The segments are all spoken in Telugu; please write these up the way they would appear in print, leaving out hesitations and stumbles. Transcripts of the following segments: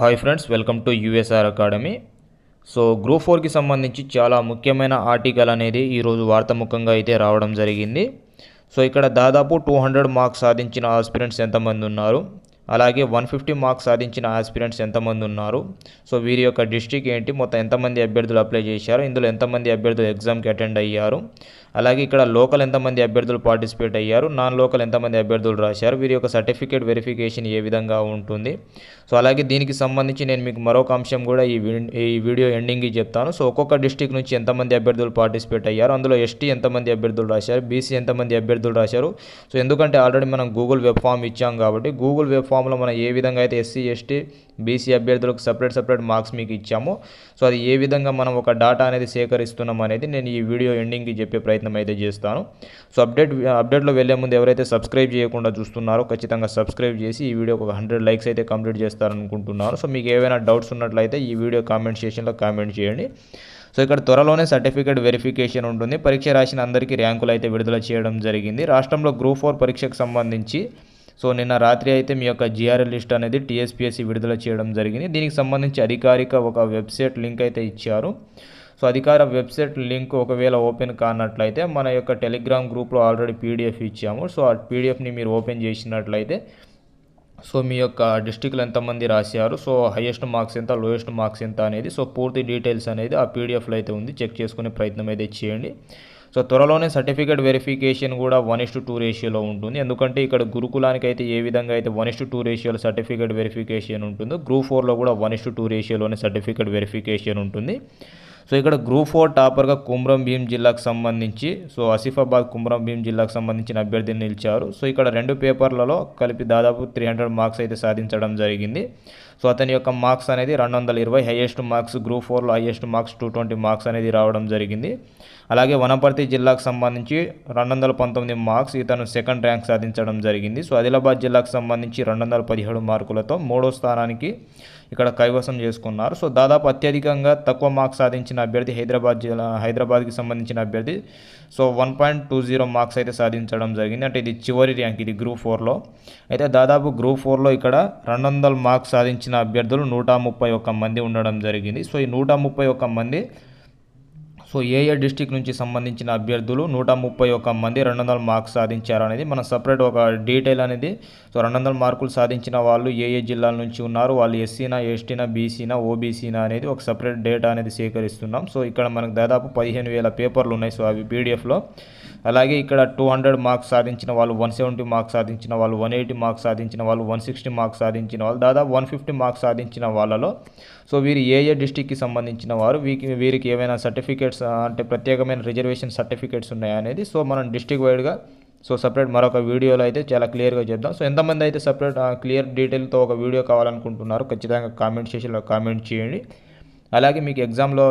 Hi friends, welcome to USR academy. So group 4కి సంబంధించి చాలా ముఖ్యమైన ఆర్టికల్ అనేది ఈరోజు వార్తాముఖంగా అయితే రావడం జరిగింది. సో ఇక్కడ దాదాపు 200 మార్క్స్ సాధించిన ఆస్పిరెంట్స్ ఎంతమంది ఉన్నారు, అలాగే 150 మార్క్స్ సాధించిన ఆస్పిరెంట్స్ ఎంతమంది ఉన్నారు, సో వీరి యొక్క డిస్ట్రిక్ట్ ఏంటి, మొత్తం ఎంతమంది అభ్యర్థులు అప్లై చేశారు, ఇందులో ఎంతమంది అభ్యర్థులు ఎగ్జామ్కి అటెండ్ అయ్యారు, అలాగే ఇక్కడ లోకల్ ఎంతమంది అభ్యర్థులు పార్టిసిపేట్ అయ్యారు, నాన్ లోకల్ ఎంతమంది అభ్యర్థులు రాశారు, వీరి యొక్క సర్టిఫికేట్ వెరిఫికేషన్ ఏ విధంగా ఉంటుంది. సో అలాగే దీనికి సంబంధించి నేను మీకు మరొక అంశం కూడా ఈ వీడియో ఎండింగ్కి చెప్తాను. సో ఒక్కొక్క డిస్ట్రిక్ట్ నుంచి ఎంతమంది అభ్యర్థులు పార్టిసిపేట్ అయ్యారు, అందులో ఎస్టీ ఎంతమంది అభ్యర్థులు రాశారు, బీసీ ఎంతమంది అభ్యర్థులు రాశారు. సో ఎందుకంటే ఆల్రెడీ మనం గూగుల్ వెబ్ ఫామ్ ఇచ్చాం కాబట్టి గూగుల్ వెబ్ ఫామ్లో మనం ఏ విధంగా అయితే ఎస్సీ ఎస్టీ బీసీ అభ్యర్థులకు సపరేట్ మార్క్స్ మీకు ఇచ్చామో, సో అది ఏ విధంగా మనం ఒక డాటా అనేది సేకరిస్తున్నాం అనేది నేను ఈ వీడియో ఎండింగ్కి చెప్పే ప్రయత్నం అయితే చేస్తాను. సో అప్డేట్లో వెళ్ళే ముందు ఎవరైతే సబ్స్క్రైబ్ చేయకుండా చూస్తున్నారో ఖచ్చితంగా సబ్స్క్రైబ్ చేసి ఈ వీడియోకి ఒక 100 లైక్స్ అయితే కంప్లీట్ చేస్తారనుకుంటున్నాను. సో మీకు ఏవైనా డౌట్స్ ఉన్నట్లయితే ఈ వీడియో కామెంట్ సెక్షన్లో కామెంట్ చేయండి. సో ఇక్కడ త్వరలోనే సర్టిఫికేట్ వెరిఫికేషన్ ఉంటుంది. పరీక్ష రాసిన అందరికీ ర్యాంకులు అయితే విడుదల చేయడం జరిగింది. రాష్ట్రంలో గ్రూప్ 4 పరీక్షకు సంబంధించి సో నిన్న రాత్రి అయితే మీ యొక్క జిఆర్ఎల్ లిస్ట్ అనేది టీఎస్పీఎస్సీ విడుదల చేయడం జరిగింది. దీనికి సంబంధించి అధికారిక ఒక వెబ్సైట్ లింక్ అయితే ఇచ్చారు. సో అధికార వెబ్సైట్ లింక్ ఒకవేళ ఓపెన్ కానట్లయితే మన యొక్క టెలిగ్రామ్ గ్రూప్లో ఆల్రెడీ పీడిఎఫ్ ఇచ్చాము. సో ఆ పీడిఎఫ్ని మీరు ఓపెన్ చేసినట్లయితే సో మీ యొక్క డిస్ట్రిక్ట్లో ఎంతమంది రాశారు, సో హైయెస్ట్ మార్క్స్ ఎంత, లోయెస్ట్ మార్క్స్ ఎంత అనేది సో పూర్తి డీటెయిల్స్ అనేది ఆ పీడిఎఫ్లో అయితే ఉంది. చెక్ చేసుకునే ప్రయత్నం అయితే చేయండి. సో త్వరలోనే సర్టిఫికేట్ వెరిఫికేషన్ కూడా 1:2 రేషియోలో ఉంటుంది. ఎందుకంటే ఇక్కడ గురుకులానికి అయితే ఏ విధంగా అయితే 1:2 రేషియోలో సర్టిఫికేట్ వెరిఫికేషన్ ఉంటుందో గ్రూప్ 4లో కూడా 1:2 రేషియోలోనే సర్టిఫికేట్ వెరిఫికేషన్ ఉంటుంది. సో ఇక్కడ గ్రూప్ 4 టాపర్గా కుమ్రం భీం జిల్లాకు సంబంధించి సో ఆసిఫాబాద్ కుమ్రం భీం జిల్లాకు సంబంధించిన అభ్యర్థిని నిలిచారు. సో ఇక్కడ 2 పేపర్లలో కలిపి దాదాపు 300 మార్క్స్ అయితే సాధించడం జరిగింది. సో అతని యొక్క మార్క్స్ అనేది 220, హైయెస్ట్ మార్క్స్ గ్రూప్ 4లో హైయెస్ట్ మార్క్స్ 220 మార్క్స్ అనేది రావడం జరిగింది. అలాగే వనపర్తి జిల్లాకు సంబంధించి 219 మార్క్స్ ఇతను సెకండ్ ర్యాంక్ సాధించడం జరిగింది. సో ఆదిలాబాద్ జిల్లాకు సంబంధించి 217 మార్కులతో 3వ స్థానానికి ఇక్కడ కైవసం చేసుకున్నారు. సో దాదాపు అత్యధికంగా తక్కువ మార్క్స్ సాధించిన అభ్యర్థి హైదరాబాద్కి సంబంధించిన అభ్యర్థి సో 1.20 మార్క్స్ అయితే సాధించడం జరిగింది. అంటే ఇది చివరి ర్యాంక్, ఇది గ్రూప్ 4లో. అయితే దాదాపు గ్రూప్ 4లో ఇక్కడ 200 మార్క్స్ సాధించిన అభ్యర్థులు 131 మంది ఉండడం జరిగింది. సో ఈ 131 మంది సో ఏ డిస్టిక్ నుంచి సంబంధించిన అభ్యర్థులు 131 మంది 200 మార్క్స్ సాధించారు అనేది మనం సపరేట్ ఒక డీటెయిల్ అనేది సో 200 మార్కులు సాధించిన వాళ్ళు ఏ జిల్లాల నుంచి ఉన్నారు, వాళ్ళు ఎస్సీనా ఎస్టీనా బీసీనా ఓబీసీనా అనేది ఒక సపరేట్ డేటా అనేది సేకరిస్తున్నాం. సో ఇక్కడ మనకు దాదాపు 15,000 పేపర్లు ఉన్నాయి. సో అవి పీడిఎఫ్లో. అలాగే ఇక్కడ 200 మార్క్స్ సాధించిన వాళ్ళు, 170 మార్క్స్ సాధించిన వాళ్ళు, 180 మార్క్స్ సాధించిన వాళ్ళు, 160 మార్క్స్ సాధించిన వాళ్ళు, దాదాపు 150 మార్క్స్ సాధించిన వాళ్ళలో సో వీరు ఏ డిస్టిక్కి సంబంధించిన వారు, వీరికి ఏమైనా సర్టిఫికేట్స్ అంటే ప్రత్యేకమైన రిజర్వేషన్ సర్టిఫికేట్స్ ఉన్నాయా అనేది సో మనం డిస్టిక్ వైడ్గా సో సపరేట్ మరొక వీడియోలో అయితే చాలా క్లియర్గా చెప్దాం. సో ఎంతమంది అయితే సపరేట్ క్లియర్ డీటెయిల్తో ఒక వీడియో కావాలనుకుంటున్నారు ఖచ్చితంగా కామెంట్ సెక్షన్లో కామెంట్ చేయండి. అలాగే మీకు ఎగ్జామ్లో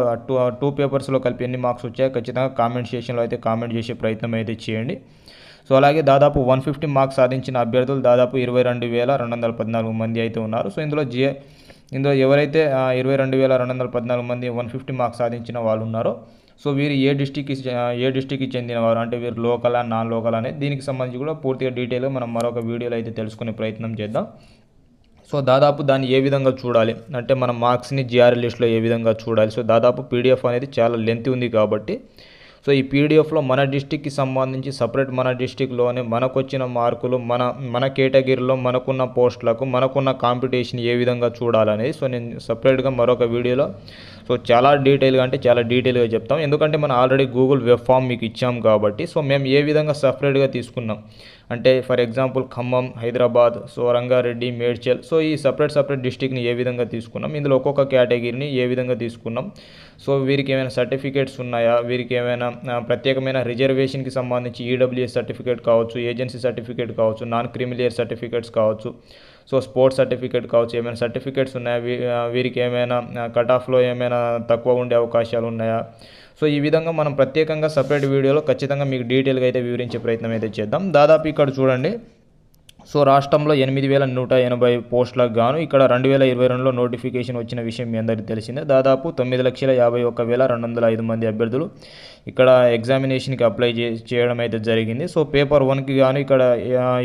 టూ పేపర్స్లో కలిపి ఎన్ని మార్క్స్ వచ్చాయో ఖచ్చితంగా కామెంట్ సెక్షన్లో అయితే కామెంట్ చేసే ప్రయత్నం అయితే చేయండి. సో అలాగే దాదాపు 150 మార్క్స్ సాధించిన అభ్యర్థులు దాదాపు 22,214 మంది అయితే ఉన్నారు. సో ఇందులో ఎవరైతే 22,214 మంది 150 మార్క్స్ సాధించిన వాళ్ళు ఉన్నారో సో వీరు ఏ డిస్టిక్కి చెందినవారు, అంటే వీరు లోకల్ నాన్ లోకల్ అనేది దీనికి సంబంధించి కూడా పూర్తిగా డీటెయిల్గా మనం మరొక వీడియోలో అయితే తెలుసుకునే ప్రయత్నం చేద్దాం. సో దాదాపు దాన్ని ఏ విధంగా చూడాలి అంటే మన మార్క్స్ని జిఆర్ఎల్ లిస్ట్లో ఏ విధంగా చూడాలి. సో దాదాపు పీడిఎఫ్ అనేది చాలా లెంత్ ఉంది కాబట్టి సో ఈ పీడిఎఫ్లో మన డిస్టిక్కి సంబంధించి సపరేట్ మన డిస్టిక్లోనే మనకు వచ్చిన మార్కులు మన కేటగిరీలో మనకున్న పోస్టులకు మనకున్న కాంపిటీషన్ ఏ విధంగా చూడాలనేది సో నేను సపరేట్గా మరొక వీడియోలో సో చాలా డీటెయిల్గా చెప్తాం. ఎందుకంటే మనం ఆల్రెడీ గూగుల్ వెబ్ ఫామ్ మీకు ఇచ్చాం కాబట్టి సో మేము ఏ విధంగా సపరేట్గా తీసుకున్నాం అంటే for example Khammam, Hyderabad, so Rangareddy, Medchal so ఈ సపరేట్ డిస్టిక్ని ఏ విధంగా తీసుకున్నాం, ఇందులో ఒక్కొక్క కేటగిరీని ఏ విధంగా తీసుకున్నాం, సో వీరికి ఏమైనా సర్టిఫికేట్స్ ఉన్నాయా, వీరికి ఏమైనా ప్రత్యేకమైన రిజర్వేషన్కి సంబంధించి ఈడబ్ల్యూఎస్ సర్టిఫికేట్ కావచ్చు, ఏజెన్సీ సర్టిఫికేట్ కావచ్చు, నాన్ క్రిమిలియర్ సర్టిఫికేట్స్ కావచ్చు, సో స్పోర్ట్స్ సర్టిఫికేట్ కావచ్చు, ఏమైనా సర్టిఫికేట్స్ ఉన్నాయా, వీరికి ఏమైనా కట్ ఆఫ్లో ఏమైనా తక్కువ ఉండే అవకాశాలు ఉన్నాయా. సో ఈ విధంగా మనం ప్రత్యేకంగా సపరేట్ వీడియోలో ఖచ్చితంగా మీకు డీటెయిల్గా అయితే వివరించే ప్రయత్నం అయితే చేద్దాం. దాదాపు ఇక్కడ చూడండి సో రాష్ట్రంలో 8,180 పోస్టులకు గాను ఇక్కడ 2022లో నోటిఫికేషన్ వచ్చిన విషయం మీ అందరికీ తెలిసిందే. దాదాపు 9,51,205 మంది అభ్యర్థులు ఇక్కడ ఎగ్జామినేషన్కి అప్లై చేయడం అయితే జరిగింది. సో పేపర్ 1కి గాను ఇక్కడ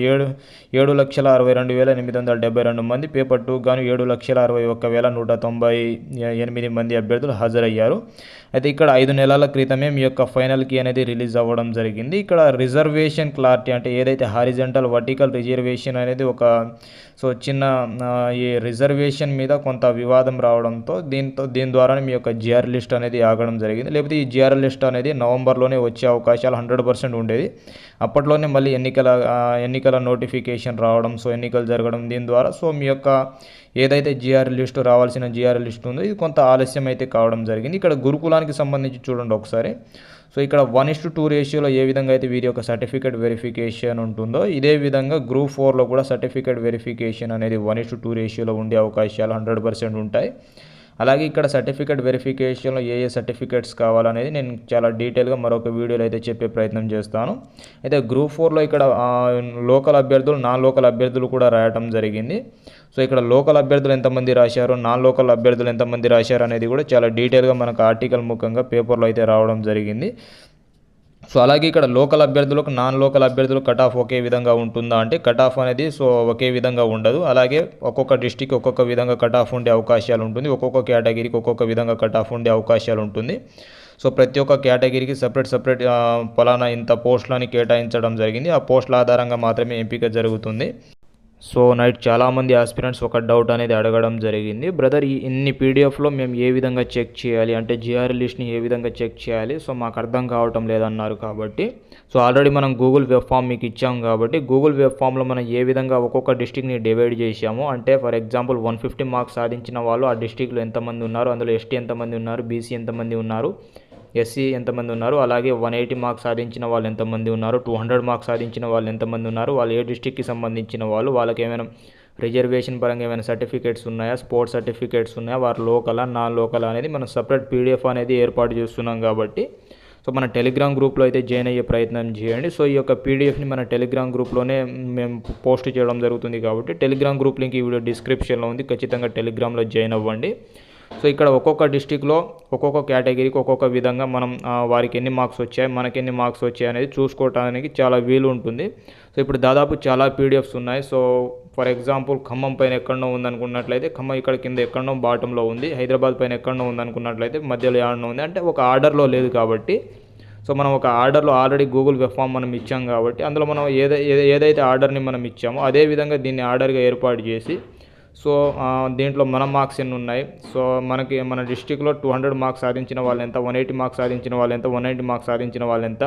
7,62,872 మంది, పేపర్ 2కి గాను 7,61,198 మంది అభ్యర్థులు హాజరయ్యారు. అయితే ఇక్కడ 5 నెలల క్రితమే మీ యొక్క ఫైనల్ కీ అనేది రిలీజ్ అవ్వడం జరిగింది. ఇక్కడ రిజర్వేషన్ క్లారిటీ అంటే ఏదైతే హారిజంటల్ వర్టికల్ రిజర్వేషన్ అనేది ఒక చిన్న ఈ రిజర్వేషన్ మీద కొంత వివాదం రావడంతో దీని ద్వారానే మీ యొక్క జిఆర్ లిస్ట్ అనేది ఆగడం జరిగింది. లేకపోతే ఈ జిఆర్ లిస్ట్ అనేది నవంబర్లోనే వచ్చే అవకాశాలు 100% ఉండేది. అప్పట్లోనే మళ్ళీ ఎన్నికల నోటిఫికేషన్ రావడం, సో ఎన్నికలు జరగడం, దీని ద్వారా సో మీ యొక్క ఏదైతే జిఆర్ లిస్టు రావాల్సిన జిఆర్ లిస్ట్ ఉందో ఇది కొంత ఆలస్యం అయితే కావడం జరిగింది. ఇక్కడ గురుకులానికి సంబంధించి చూడండి ఒకసారి. సో ఇక్కడ 1:2 రేషియోలో ఏ విధంగా అయితే వీరి యొక్క సర్టిఫికేట్ వెరిఫికేషన్ ఉంటుందో ఇదే విధంగా గ్రూప్ 4లో కూడా సర్టిఫికేట్ వెరిఫికేషన్ అనేది 1:2 రేషియోలో ఉండే అవకాశాలు 100% ఉంటాయి. అలాగే ఇక్కడ సర్టిఫికేట్ వెరిఫికేషన్లో ఏ సర్టిఫికేట్స్ కావాలనేది నేను చాలా డీటెయిల్గా మరొక వీడియోలో అయితే చెప్పే ప్రయత్నం చేస్తాను. అయితే గ్రూప్ 4లో ఇక్కడ లోకల్ అభ్యర్థులు, నాన్ లోకల్ అభ్యర్థులు కూడా రాయటం జరిగింది. సో ఇక్కడ లోకల్ అభ్యర్థులు ఎంతమంది రాశారు, నాన్ లోకల్ అభ్యర్థులు ఎంతమంది రాశారు అనేది కూడా చాలా డీటెయిల్గా మనకు ఆర్టికల్ ముఖంగా పేపర్లో అయితే రావడం జరిగింది. సో అలాగే ఇక్కడ లోకల్ అభ్యర్థులకు, నాన్ లోకల్ అభ్యర్థులకు కట్ ఆఫ్ ఒకే విధంగా ఉంటుందా అంటే కట్ ఆఫ్ అనేది ఒకే విధంగా ఉండదు. అలాగే ఒక్కొక్క డిస్టిక్ ఒక్కొక్క విధంగా కట్ ఆఫ్ ఉండే అవకాశాలు ఉంటుంది. ఒక్కొక్క కేటగిరీకి ఒక్కొక్క విధంగా కట్ ఆఫ్ ఉండే అవకాశాలు ఉంటుంది. సో ప్రతి ఒక్క కేటగిరీకి సపరేట్ పలానా ఇంత పోస్టులని కేటాయించడం జరిగింది. ఆ పోస్టుల ఆధారంగా మాత్రమే ఎంపిక జరుగుతుంది. సో నైట్ చాలామంది ఆస్పిరెంట్స్ ఒక డౌట్ అనేది అడగడం జరిగింది. బ్రదర్, ఇన్ని పీడిఎఫ్లో మేము ఏ విధంగా చెక్ చేయాలి అంటే జిఆర్ లిస్ట్ని ఏ విధంగా చెక్ చేయాలి, సో మాకు అర్థం కావటం లేదన్నారు. కాబట్టి సో ఆల్రెడీ మనం గూగుల్ వెబ్ ఫామ్ మీకు ఇచ్చాం కాబట్టి గూగుల్ వెబ్ ఫామ్లో మనం ఏ విధంగా ఒక్కొక్క డిస్టిక్ని డివైడ్ చేసాము అంటే ఫర్ ఎగ్జాంపుల్ 150 మార్క్స్ సాధించిన వాళ్ళు ఆ డిస్టిక్లో ఎంతమంది ఉన్నారు, అందులో ఎస్టీ ఎంతమంది ఉన్నారు, బీసీ ఎంతమంది ఉన్నారు, ఎస్సీ ఎంతమంది ఉన్నారు, అలాగే 180 మార్క్స్ సాధించిన వాళ్ళు ఎంతమంది ఉన్నారు, 200 మార్క్స్ సాధించిన వాళ్ళు ఎంతమంది ఉన్నారు, వాళ్ళు ఏ డిస్టిక్కి సంబంధించిన వాళ్ళు, వాళ్ళకి ఏమైనా రిజర్వేషన్ పరంగా ఏమైనా సర్టిఫికేట్స్ ఉన్నాయా, స్పోర్ట్స్ సర్టిఫికేట్స్ ఉన్నాయా, వారు లోకలా నాన్ లోకల్ అనేది మనం సపరేట్ పీడిఎఫ్ అనేది ఏర్పాటు చేస్తున్నాం. కాబట్టి సో మన టెలిగ్రామ్ గ్రూప్లో అయితే జాయిన్ అయ్యే ప్రయత్నం చేయండి. సో ఈ యొక్క పీడిఎఫ్ని మన టెలిగ్రామ్ గ్రూప్లోనే మేము పోస్ట్ చేయడం జరుగుతుంది. కాబట్టి టెలిగ్రామ్ గ్రూప్ లింక్ ఈ వీడియో డిస్క్రిప్షన్లో ఉంది, ఖచ్చితంగా టెలిగ్రామ్లో జాయిన్ అవ్వండి. సో ఇక్కడ ఒక్కొక్క డిస్టిక్లో ఒక్కొక్క కేటగిరీకి ఒక్కొక్క విధంగా మనం వారికి ఎన్ని మార్క్స్ వచ్చాయి, మనకి ఎన్ని మార్క్స్ వచ్చాయి అనేది చూసుకోవడానికి చాలా వీలు ఉంటుంది. సో ఇప్పుడు దాదాపు చాలా పీడిఎఫ్స్ ఉన్నాయి. సో ఫర్ ఎగ్జాంపుల్ ఖమ్మం పైన ఎక్కడనో ఉందనుకున్నట్లయితే ఖమ్మం ఇక్కడ కింద ఎక్కడనో బాటంలో ఉంది, హైదరాబాద్ పైన ఎక్కడనో ఉందనుకున్నట్లయితే మధ్యలో ఏడనో ఉంది, అంటే ఒక ఆర్డర్లో లేదు. కాబట్టి సో మనం ఒక ఆర్డర్లో ఆల్రెడీ గూగుల్ వెబ్ ఫామ్ మనం ఇచ్చాం కాబట్టి అందులో మనం ఏదైతే ఆర్డర్ని మనం ఇచ్చామో అదే విధంగా దీన్ని ఆర్డర్గా ఏర్పాటు చేసి సో దీంట్లో మన మార్క్స్ ఎన్ని ఉన్నాయి, సో మన డిస్టిక్లో 200 మార్క్స్ సాధించిన వాళ్ళు ఎంత, 180 మార్క్స్ సాధించిన వాళ్ళు ఎంత, 190 మార్క్స్ సాధించిన వాళ్ళు ఎంత,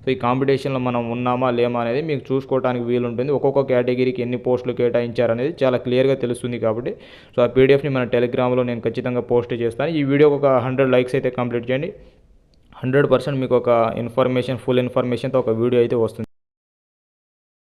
సో ఈ కాంపిటీషన్లో మనం ఉన్నామా లేమా అనేది మీకు చూసుకోవడానికి వీలుంటుంది. ఒక్కొక్క కేటగిరీకి ఎన్ని పోస్టులు కేటాయించారనేది చాలా క్లియర్గా తెలుస్తుంది. కాబట్టి సో ఆ పీడిఎఫ్ని మన టెలిగ్రామ్లో నేను ఖచ్చితంగా పోస్ట్ చేస్తాను. ఈ వీడియోకి ఒక 100 లైక్స్ అయితే కంప్లీట్ చేయండి. 100% మీకు ఒక ఫుల్ ఇన్ఫర్మేషన్తో ఒక వీడియో అయితే వస్తుంది.